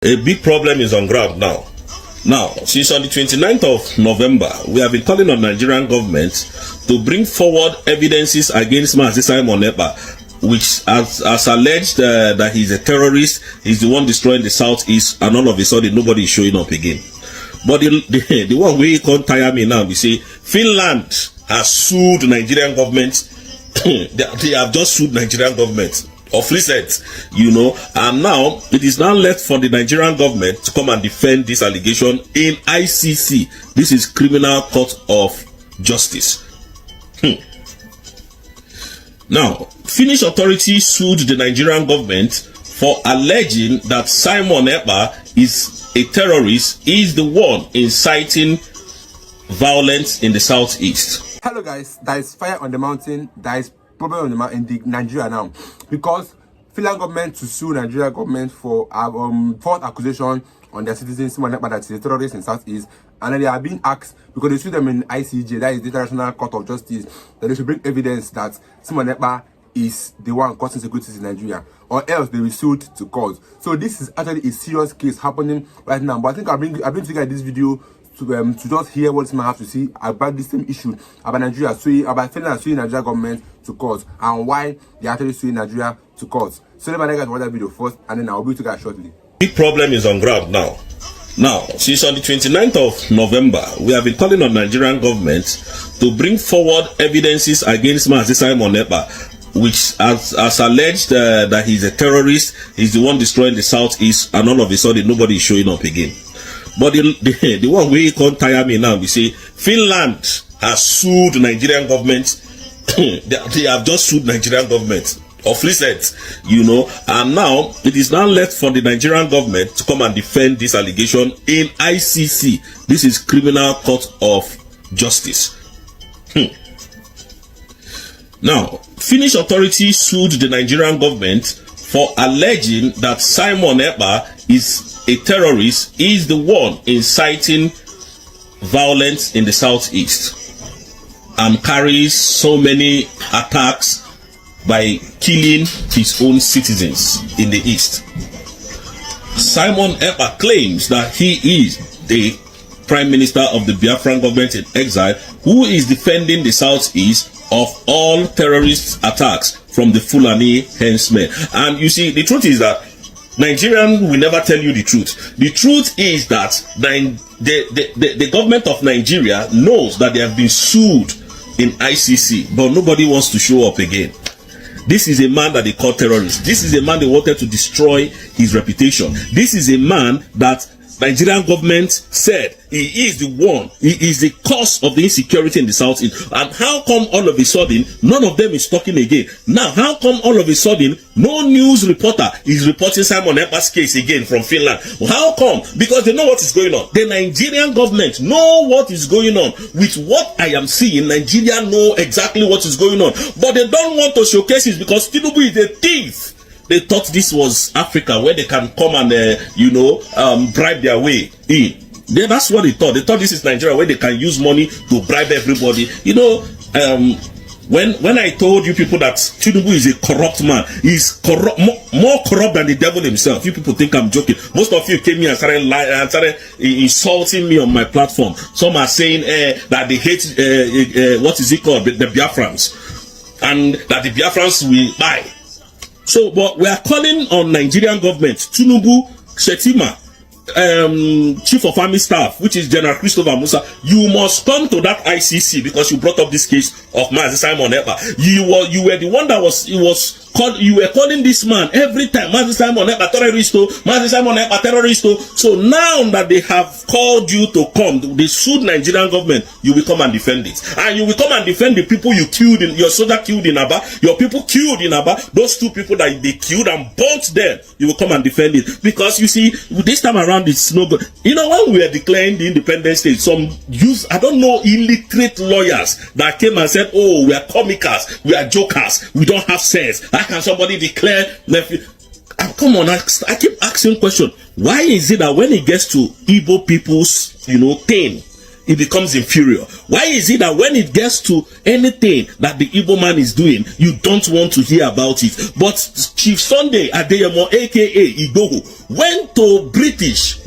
A big problem is on ground now. Now, since on the 29th of November, we have been calling on Nigerian government to bring forward evidences against Mazi Simon Ekpa, which has alleged that he's a terrorist, he's the one destroying the southeast, and all of a sudden nobody is showing up again. But the one way can't tire me now, we say Finland has sued Nigerian government. they have just sued Nigerian government of recent, and now it is now left for the Nigerian government to come and defend this allegation in ICC. This is Criminal Court of Justice. Now, Finnish authorities sued the Nigerian government for alleging that Simon Ekpa is a terrorist, is the one inciting violence in the southeast. Hello guys, there is fire on the mountain, there is problem on the mountain in Nigeria now, because Finland government to sue Nigeria government for false accusation on their citizens Simon Ekpa that is a terrorist in southeast, and then they are being asked, because they sued them in ICJ, that is the International Court of Justice, that they should bring evidence that Simon Ekpa is the one causing security in Nigeria, or else they will sue to court. So this is actually a serious case happening right now. But I think I'll bring to you guys this video to just hear what man have to see about this same issue about Nigeria suing, about Finland suing Nigeria government to court, and why they actually suing Nigeria to court. So let me guys watch that video first, and then I'll be with you guys shortly. Big problem is on ground now. Now, since on the 29th of November, we have been calling on Nigerian government to bring forward evidences against Mazi Simon Ekpa, which has alleged that he's a terrorist, he's the one destroying the southeast, and all of a sudden nobody is showing up again. But the one way can't tire me now, we say Finland has sued Nigerian government. they have just sued Nigerian government of recent, and now it is now left for the Nigerian government to come and defend this allegation in ICC. This is Criminal Court of Justice. Now, Finnish authorities sued the Nigerian government for alleging that Simon Ekpa is a terrorist, is the one inciting violence in the southeast, and carries so many attacks by killing his own citizens in the east. Simon Ekpa claims that he is the Prime Minister of the Biafran government in exile, who is defending the southeast of all terrorist attacks from the Fulani henchmen. And you see, the truth is that Nigerian will never tell you the truth. The truth is that the government of Nigeria knows that they have been sued in ICC, but nobody wants to show up again. This is a man that they call terrorist. This is a man they wanted to destroy his reputation. This is a man that Nigerian government said he is the one, he is the cause of the insecurity in the southeast. And how come all of a sudden none of them is talking again? Now, how come all of a sudden no news reporter is reporting Simon Ekpa's case again from Finland? How come? Because they know what is going on. The Nigerian government know what is going on. With what I am seeing, Nigeria know exactly what is going on, but they don't want to showcase it because Tinubu is a thief. They thought this was Africa where they can come and, bribe their way in. That's what they thought. They thought this is Nigeria where they can use money to bribe everybody. When I told you people that Tinubu is a corrupt man, he's corrupt, more corrupt than the devil himself. You people think I'm joking. Most of you came here and started lying and started insulting me on my platform. Some are saying that they hate, what is it called, the Biafrans. And that the Biafrans will buy. So, but we are calling on Nigerian government, Tinubu, Shetima, Chief of Army Staff, which is General Christopher Musa, you must come to that ICC because you brought up this case of Mazi Simon Ekpa. You were the one that you were calling this man every time, Mazi Simon Ekpa terrorist, Mazi Simon Ekpa terrorist. So now that they have called you to come, they sued Nigerian government, you will come and defend it. And you will come and defend the people you killed, your soldier killed in Aba, your people killed in Aba, those two people that they killed and burnt them, you will come and defend it. Because you see, this time around it's no good. When we were declaring the independence state, some I don't know, illiterate lawyers that came and said, oh, we are comicals, we are jokers, we don't have sense. How can somebody declare come on, I keep asking question. Why is it that when it gets to Igbo people's, thing, it becomes inferior? Why is it that when it gets to anything that the Igbo man is doing, you don't want to hear about it? But Chief Sunday Adeyemo, aka Igboho, went to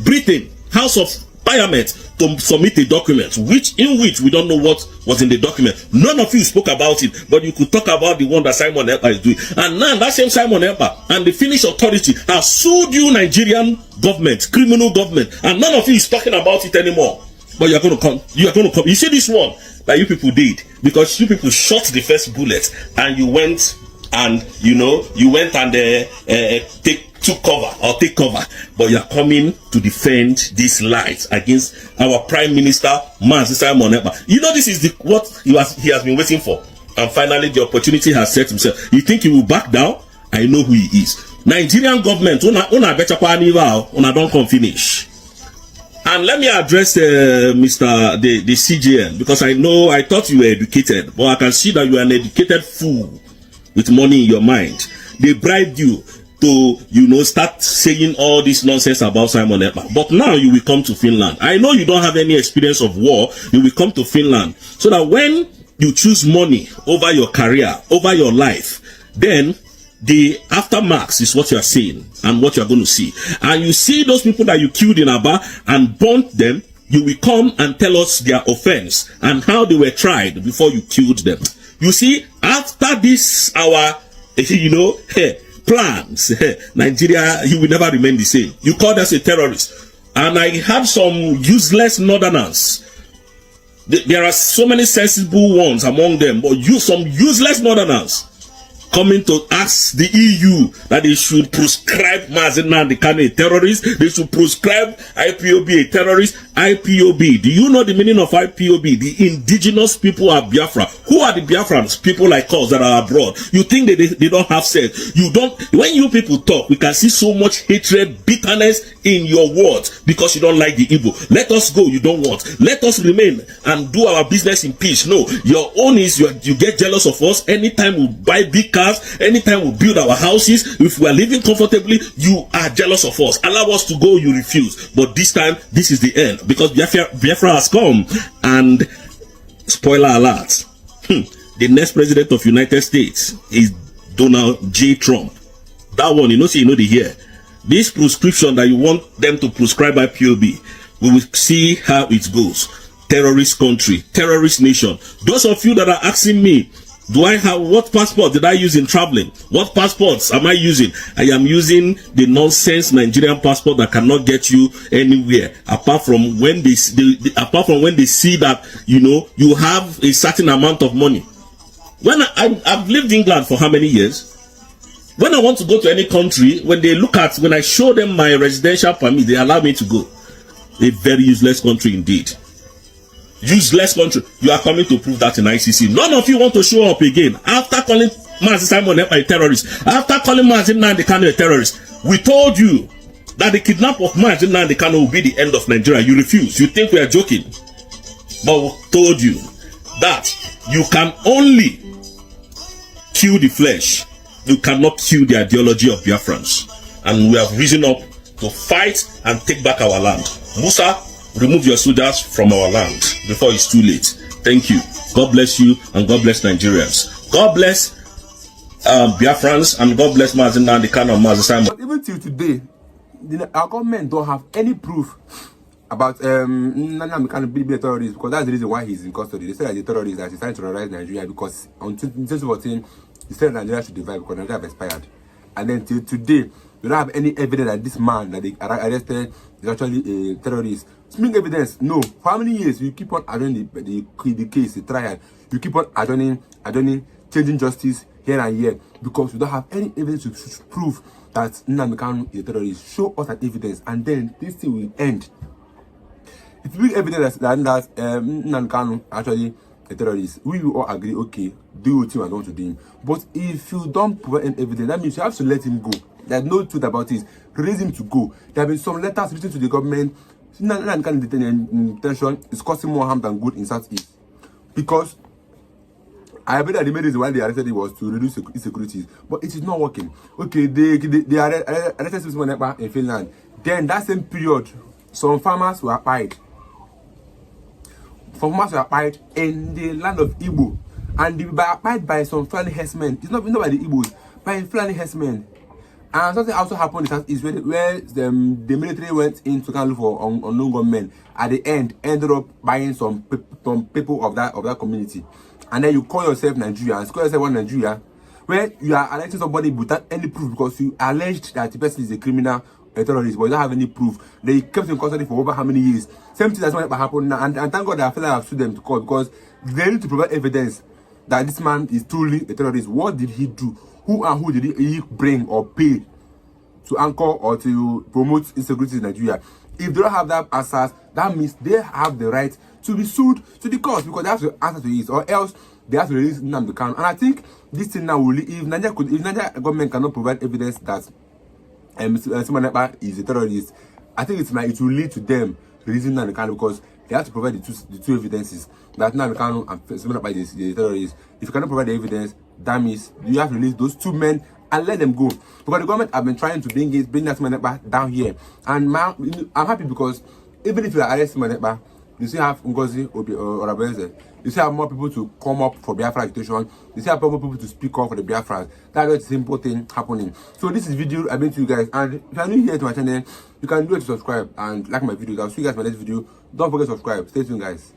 Britain, House of Parliament, to submit a document, in which we don't know what was in the document. None of you spoke about it, but you could talk about the one that Simon Ekpa is doing. And now that same Simon Ekpa and the Finnish authority have sued you, Nigerian government, criminal government, and none of you is talking about it anymore. But you're going to come. You see this one that you people did, because you people shot the first bullet, and you went and take cover, but you're coming to defend these lies against our Prime Minister, Mazi Simon Ekpa. You know, this is what he has been waiting for, and finally the opportunity has set himself. You think he will back down? I know who he is. Nigerian government, una better don't come finish. And let me address the CJN, because I thought you were educated, but I can see that you are an educated fool with money in your mind. They bribed you to, start saying all this nonsense about Simon Ekpa. But now you will come to Finland. I know you don't have any experience of war. You will come to Finland, so that when you choose money over your career, over your life, then the aftermath is what you are seeing and what you are going to see. And you see those people that you killed in Aba and burnt them, you will come and tell us their offense and how they were tried before you killed them. You see, after this, our, plans, Nigeria, you will never remain the same. You called us a terrorist. And I have some useless northerners. There are so many sensible ones among them, but some useless northerners coming to ask the EU that they should proscribe Mazi Nnamdi Kanu a terrorist. They should proscribe IPOB a terrorist. IPOB. Do you know the meaning of IPOB? The indigenous people of Biafra. Who are the Biafrans? People like us that are abroad. You think they don't have sense? You don't. When you people talk, we can see so much hatred, bitterness in your words because you don't like the Igbo. Let us go. You don't want. Let us remain and do our business in peace. No, your own is you get jealous of us anytime we buy big cars, anytime we build our houses. If we are living comfortably, you are jealous of us. Allow us to go, you refuse. But this time, this is the end. Because Biafra has come, and spoiler alert, the next president of United States is Donald J. Trump. That one, the hear. This prescription that you want them to prescribe IPOB, we will see how it goes. Terrorist country, terrorist nation. Those of you that are asking me, what passport did I use in traveling? What passports am I using? I am using the nonsense Nigerian passport that cannot get you anywhere, apart from when they see that you have a certain amount of money. When I've lived in England for how many years? When I want to go to any country, when I show them my residential permit, they allow me to go. A very useless country indeed. Useless country. You are coming to prove that in ICC. None of you want to show up again. After calling Mazi Simon Ekpa a terrorist, after calling Mazi Nnamdi Kanu a terrorist, we told you that the kidnap of Mazi Nnamdi Kanu will be the end of Nigeria. You refuse. You think we are joking. But we told you that you can only kill the flesh. You cannot kill the ideology of Biafrans. And we have risen up to fight and take back our land. Musa, remove your soldiers from our land before it's too late. Thank you. God bless you, and God bless Nigerians. God bless Biafrans, and God bless Mazi Nnamdi Kanu and Mazi Simon. But even till today, our government don't have any proof about Nnamdi Kanu being a terrorist, because that's the reason why he's in custody. They said that he's a terrorist, that he's trying to terrorize Nigeria, because on 2014 he said Nigeria should divide because Nigeria have expired. And then till today, we don't have any evidence that this man that they arrested is actually a terrorist. Speaking evidence, no. For how many years you keep on adjourning the case, the trial? You keep on adjourning, changing justice here and here, because we don't have any evidence to prove that Nnamdi Kanu is a terrorist. Show us that evidence, and then this thing will end. If you bring evidence that Nnamdi Kanu actually a terrorist, we will all agree, okay, do what you want to do him. But if you don't provide any evidence, that means you have to let him go. There's no truth about it. Release him to go. There have been some letters written to the government. Nnamdi Kanu detention is causing more harm than good in Southeast. Because I bet that the main reason why they arrested him was to reduce insecurities. But it is not working. Okay, they arrested Simon Ekpa in Finland. Then that same period, some farmers were pied. from Master Applied in the land of Igbo, and they were applied by some Fulani herdsmen. It's not by the Igbos, by Fulani herdsmen. And something also happened is where the military went in to kind of look for unknown gunmen. At the end, ended up buying some people of that community. And then you call yourself Nigerian, call yourself one Nigeria, where you are arresting somebody without any proof because you alleged that the person is a criminal, a terrorist, but you don't have any proof. They kept in custody for over how many years? Same thing that's what happened now. And thank God that I feel like I've sued them to court because they need to provide evidence that this man is truly a terrorist. What did he do? Who and who did he bring or pay to anchor or to promote insecurity in Nigeria? If they don't have that answers, that means they have the right to be sued to the court because they have to answer to it, or else they have to release Nnamdi Kanu. And I think this thing now will, if Nigeria government cannot provide evidence that Simon Ekpa is a terrorist, I think it will lead to them releasing Nnamdi Kanu because they have to provide the two evidences that Nnamdi Kanu and Simon Ekpa is a terrorist. If you cannot provide the evidence, that means you have to release those two men and let them go. Because the government have been trying to bring that Simon Ekpa down here. And I'm happy because even if you are arresting Simon Ekpa, you still have Ngozi or Rabeze. You still have more people to come up for Biafra agitation. You still have more people to speak up for the Biafras. That's a simple thing happening. So this is video I made to you guys. And if you are new here to my channel, you can do it to subscribe and like my videos. I'll see you guys in my next video. Don't forget to subscribe. Stay tuned, guys.